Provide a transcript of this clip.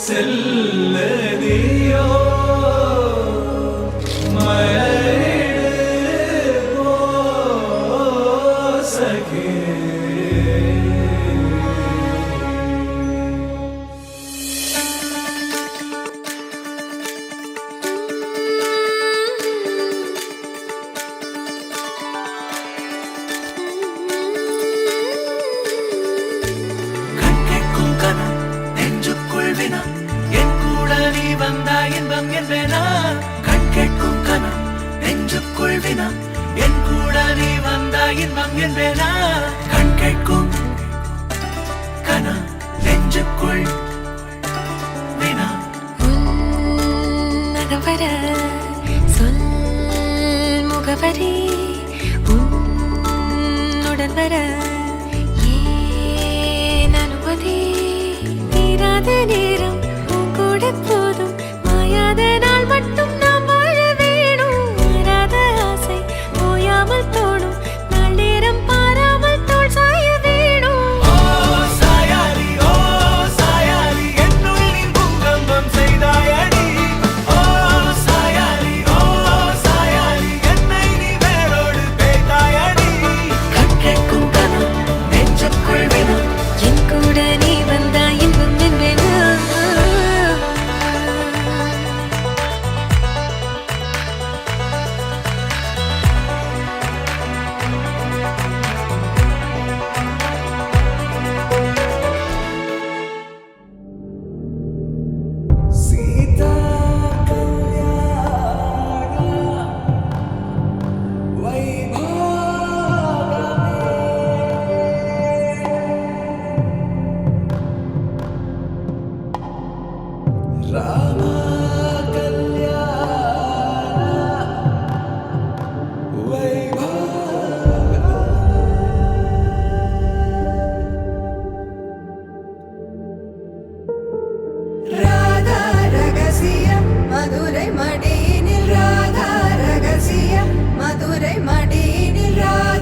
செல்லதியோ மலரிடு போ சகே இன்பம் என்பேனா கண் கேட்கும் கனம் நெஞ்சுக்குள் வினா என் கூட நீ வந்தா இன்பம் என்பேனா கண் கேட்கும் கனம் நெஞ்சுக்குள் வினா நகவர சொல் முகவரி உன்னுடன் வர ஏன் அனுமதி தீராத நேரம் கூட போதும் மாயாத நாள் மட்டும் நாம் வாழ வேணும் மாறாத ஆசை ஓயாமல் தோணும் நாள் நேரம் பாராமல் தோள் சாய வேணும் ஓ சாயாலி என்னுள் நீ பூகம்பம் செய்தாயடி ஓ சாயாலி என்னை நீ வேரோடு பேய்த்தாயடி கண் கேட்கும் கனம் நெஞ்சுக்குள் வினா என் கூட நீ வந்தா இன்பம் என்பேனா சீதா கல்யாண வைபோகமே ராம கல்யாண வைபோகமே ராதா ரகசியம் மதுரை மடியினில் ராதா ரகசியம் மதுரை மடியினில் ராதா